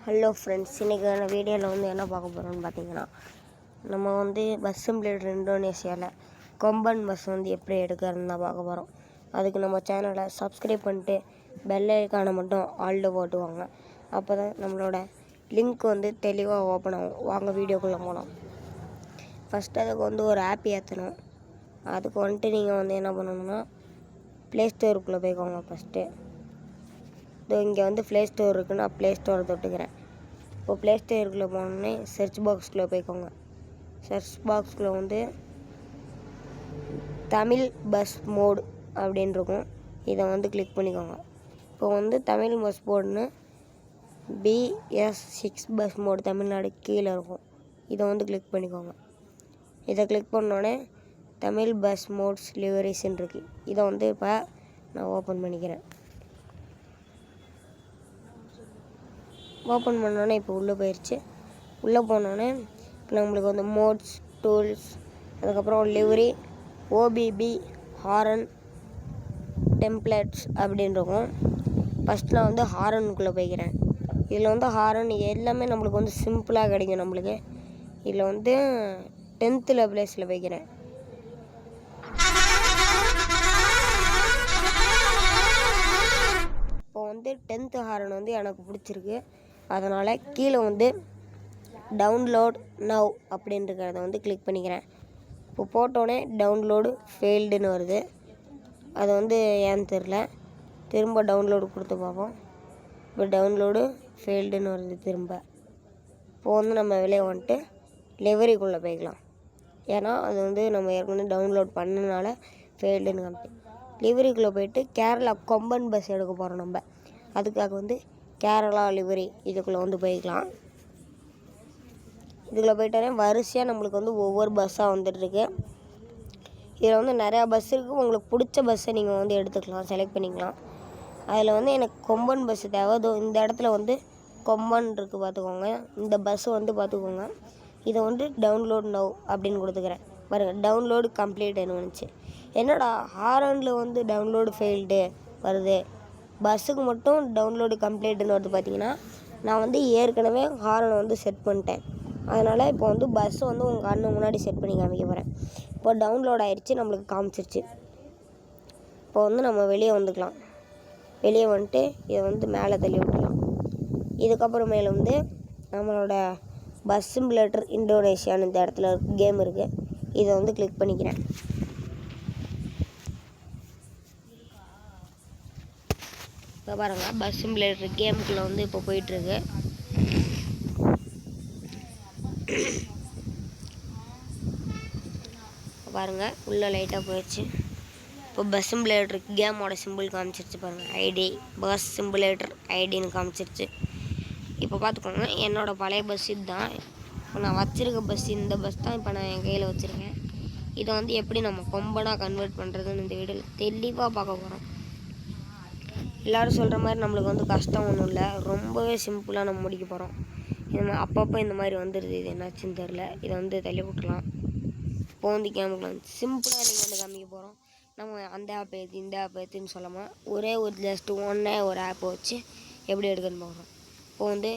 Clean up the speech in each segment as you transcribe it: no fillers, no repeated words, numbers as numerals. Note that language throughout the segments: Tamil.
ஹலோ ஃப்ரெண்ட்ஸ், இன்றைக்கான வீடியோவில் வந்து என்ன பார்க்க போகிறோம்னு பார்த்தீங்கன்னா, நம்ம வந்து பஸ் சிமுலேட்டர் இந்தோனேஷியாவில் கொம்பன் பஸ் வந்து எப்படி எடுக்கிறதுன்னு தான் பார்க்க போகிறோம். அதுக்கு நம்ம சேனலை சப்ஸ்கிரைப் பண்ணிட்டு பெல் ஐக்கானை மட்டும் ஆல்ல போட்டுவாங்க. அப்போ தான் நம்மளோட லிங்க் வந்து தெளிவாக ஓப்பன் ஆகும். வாங்க வீடியோக்குள்ளே போகலாம். ஃபஸ்ட்டு அதுக்கு வந்து ஒரு ஆப் ஏற்றணும். அதுக்கு வந்துட்டு நீங்கள் வந்து என்ன பண்ணணுன்னா, ப்ளே ஸ்டோருக்குள்ளே போய்க்கோங்க. ஃபஸ்ட்டு இங்கே வந்து ப்ளே ஸ்டோர் இருக்குது. நான் ப்ளே ஸ்டோரை தொட்டுக்கிறேன். இப்போ ப்ளே ஸ்டோருக்குள்ளே போனோடனே சர்ச் பாக்ஸ்குள்ளே போய்க்கோங்க. சர்ச் பாக்ஸ்குள்ளே வந்து தமிழ் பஸ் மோடு அப்படின்னு இருக்கும். இதை வந்து கிளிக் பண்ணிக்கோங்க. இப்போ வந்து தமிழ் பஸ் மோடுன்னு BS6 பஸ் மோடு தமிழ்நாடு கீழே இருக்கும். இதை வந்து கிளிக் பண்ணிக்கோங்க. இதை கிளிக் பண்ணோடனே தமிழ் பஸ் மோட்ஸ் லிவரிஸ்ன்னு இருக்குது. இதை வந்து இப்போ நான் ஓப்பன் பண்ணிக்கிறேன். ஓப்பன் பண்ணோன்னே இப்போ உள்ளே போயிடுச்சு. உள்ளே போனோடனே இப்போ நம்மளுக்கு வந்து மோட்ஸ், டூல்ஸ், அதுக்கப்புறம் லிவரி, OBB, ஹாரன், டெம்ப்ளேட்ஸ் அப்படின்னு இருக்கும். ஃபஸ்ட்டு நான் வந்து ஹாரனுக்குள்ளே போய்க்கிறேன். இதில் வந்து ஹாரன் எல்லாமே நம்மளுக்கு வந்து சிம்பிளாக கிடைக்கும். நம்மளுக்கு இதில் வந்து 10th பிளேஸில் போய்க்கிறேன். இப்போ வந்து 10th ஹாரன் வந்து எனக்கு பிடிச்சிருக்கு. அதனால் கீழே வந்து டவுன்லோட் நவ் அப்படின்றத வந்து கிளிக் பண்ணிக்கிறேன். இப்போ போட்டோடனே டவுன்லோடு ஃபெயில்டுன்னு வருது. அது வந்து ஏன்னு தெரில. திரும்ப டவுன்லோடு கொடுத்து பார்ப்போம். இப்போ டவுன்லோடு ஃபெயில்டுன்னு வருது திரும்ப. இப்போ வந்து நம்ம வெளியே வந்துட்டு லிவரிக்குள்ளே போய்க்கலாம். ஏன்னா அது வந்து நம்ம ஏற்கனவே டவுன்லோட் பண்ணனால ஃபெயில்டுன்னு காமிச்சு. லிவரிக்குள்ளே போயிட்டு கேரளா கொம்பன் பஸ் எடுக்க போகிறோம். நம்ம அதுக்காக வந்து கேரளா லிவரி இதுக்குள்ளே வந்து போய்க்கலாம். இதுக்குள்ளே போயிட்டாலே வரிசையாக நம்மளுக்கு வந்து ஒவ்வொரு பஸ்ஸாக வந்துட்டுருக்கு. இதில் வந்து நிறையா பஸ் இருக்குது. உங்களுக்கு பிடிச்ச பஸ்ஸை நீங்கள் வந்து எடுத்துக்கலாம், செலக்ட் பண்ணிக்கலாம். அதில் வந்து எனக்கு கொம்பன் பஸ்ஸு தேவை. இந்த இடத்துல வந்து கொம்பன் இருக்குது பார்த்துக்கோங்க. இந்த பஸ்ஸு வந்து பார்த்துக்கோங்க. இதை வந்து டவுன்லோட் நவ் அப்படின்னு கொடுத்துக்கிறேன். பாருங்கள், டவுன்லோடு கம்ப்ளீட்னு வந்துச்சு. என்னடா ஹாரனில் வந்து டவுன்லோடு ஃபெயில்டு வருது, பஸ்ஸுக்கு மட்டும் டவுன்லோடு கம்ப்ளீட்னு வருது? பார்த்தீங்கன்னா, நான் வந்து ஏற்கனவே ஹாரனை வந்து செட் பண்ணிட்டேன். அதனால் இப்போ வந்து பஸ்ஸை வந்து உங்கள் கண்ணு முன்னாடி செட் பண்ணி காமிக்க போகிறேன். இப்போ டவுன்லோட் ஆகிடுச்சு, நம்மளுக்கு காமிச்சிருச்சு. இப்போ வந்து நம்ம வெளியே வந்துக்கலாம். வெளியே வந்துட்டு இதை வந்து மேலே தள்ளி விட்டுலாம். இதுக்கப்புறமேல வந்து நம்மளோட பஸ் சிமுலேட்டர் இந்தோனேஷியான்னு இந்த இடத்துல கேம் இருக்குது. இதை வந்து கிளிக் பண்ணிக்கிறேன். இப்போ பாருங்கள், பஸ் சிமுலேட்டர் கேமுக்குள்ளே வந்து இப்போ போயிட்டுருக்கு. பாருங்கள், உள்ளே லைட்டாக போயிடுச்சு. இப்போ பஸ் சிமுலேட்டர் கேமோட சிம்பிள் காமிச்சிருச்சு பாருங்கள். ஐடி பஸ் சிமுலேட்டர் ஐடின்னு காமிச்சிருச்சு. இப்போ பார்த்துக்கோங்க, என்னோடய பழைய பஸ் இதுதான். இப்போ நான் வச்சுருக்க பஸ் இந்த பஸ் தான் இப்போ நான் என் கையில் வச்சுருக்கேன். இதை வந்து எப்படி நம்ம கொம்பனாக கன்வெர்ட் பண்ணுறதுன்னு இந்த வீடியோவில் தெளிவாக பார்க்க போகிறோம். எல்லோரும் சொல்கிற மாதிரி நம்மளுக்கு வந்து கஷ்டம் ஒன்றும் இல்லை, ரொம்பவே சிம்பிளாக நம்ம முடிக்க போகிறோம். அப்பப்போ இந்த மாதிரி வந்துடுது. இது என்னாச்சுன்னு தெரில. இதை வந்து தள்ளி விட்டுலாம். இப்போ வந்து கேமுக்குள்ள வந்து சிம்பிளாக நீங்கள் வந்து காமிக்க போகிறோம். நம்ம அந்த ஆப் ஏற்று இந்த ஆப் ஏற்றுன்னு சொல்லாமல் ஒரே ஒரு ஜஸ்ட்டு ஒரு ஆப்பை வச்சு எப்படி எடுக்கணும்னு பார்க்குறோம். இப்போ வந்து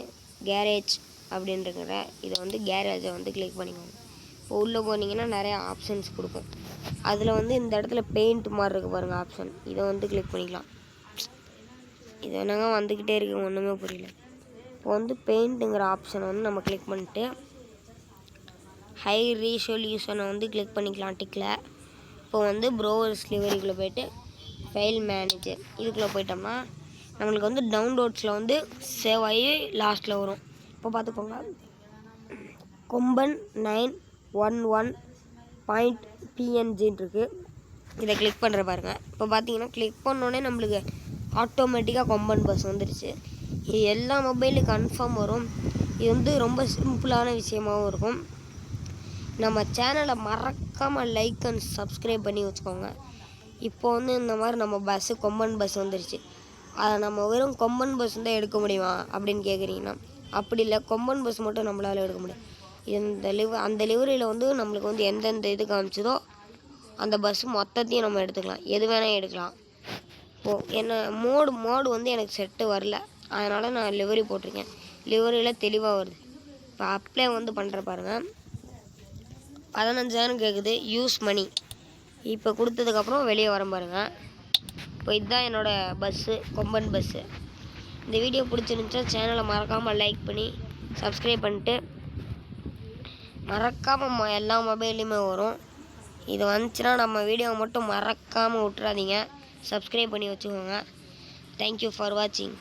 கேரேஜ் அப்படின்ற இதை வந்து கேரேஜை வந்து கிளிக் பண்ணிக்கோங்க. இப்போ உள்ளே போனீங்கன்னா நிறையா ஆப்ஷன்ஸ் கொடுக்கும். அதில் வந்து இந்த இடத்துல பெயிண்ட் மாதிரி இருக்குது பாருங்கள் ஆப்ஷன். இதை வந்து கிளிக் பண்ணிக்கலாம். இது என்னங்க வந்துக்கிட்டே இருக்குது, ஒன்றுமே புரியல. இப்போ வந்து பெயிண்ட்டுங்கிற ஆப்ஷனை வந்து நம்ம கிளிக் பண்ணிட்டு ஹை ரீசொல்யூஷனை வந்து கிளிக் பண்ணிக்கலாம் டிக்கில். இப்போ வந்து ப்ரோவர்ஸ் லிவரிக்குள்ளே போய்ட்டு ஃபைல் மேனேஜர் இதுக்குள்ளே போயிட்டோம்னா நம்மளுக்கு வந்து டவுன்லோட்ஸில் வந்து சேவ் ஆகி லாஸ்ட்டில் வரும். இப்போ பார்த்துக்கோங்க, கொம்பன் 911.png இருக்குது. இதை கிளிக் பண்ணுற பாருங்க. இப்போ பார்த்தீங்கன்னா கிளிக் பண்ணோடனே நம்மளுக்கு ஆட்டோமேட்டிக்காக கொம்பன் பஸ் வந்துடுச்சு. இது எல்லா மொபைலும் கன்ஃபார்ம் வரும். இது வந்து ரொம்ப சிம்பிளான விஷயமாகவும் இருக்கும். நம்ம சேனலை மறக்காமல் லைக் அண்ட் சப்ஸ்கிரைப் பண்ணி வச்சுக்கோங்க. இப்போ வந்து இந்த மாதிரி நம்ம பஸ்ஸு கொம்பன் பஸ் வந்துடுச்சு. அதை நம்ம வெறும் கொம்பன் பஸ் தான் எடுக்க முடியுமா அப்படின்னு கேட்குறீங்கன்னா, அப்படி இல்லை. கொம்பன் பஸ் மட்டும் நம்மளால் எடுக்க முடியும். அந்த லிவரியில் வந்து நம்மளுக்கு வந்து எந்தெந்த இது காமிச்சதோ அந்த பஸ்ஸு மொத்தத்தையும் நம்ம எடுத்துக்கலாம். எது வேணால் எடுக்கலாம். இப்போது என்ன மோடு வந்து எனக்கு செட்டு வரல, அதனால் நான் லிவரி போட்டிருக்கேன். லிவரியில் தெளிவாக வருது. இப்போ அப்ளை வந்து பண்ணுற பாருங்கள், 15,000 கேட்குது யூஸ் மணி. இப்போ கொடுத்ததுக்கப்புறம் வெளியே வர பாருங்கள். இப்போ இதுதான் என்னோடய பஸ்ஸு, கொம்பன் பஸ்ஸு. இந்த வீடியோ பிடிச்சிருந்துச்சா சேனலை மறக்காமல் லைக் பண்ணி சப்ஸ்கிரைப் பண்ணிட்டு, மறக்காமல் எல்லா மொபைல்லையுமே வரும். இது வந்துச்சுன்னா நம்ம வீடியோவை மட்டும் மறக்காமல் விட்டுறாதீங்க, சப்ஸ்கிரைப் பண்ணி வச்சுக்கோங்க. தேங்க்யூ ஃபார் வாட்சிங்.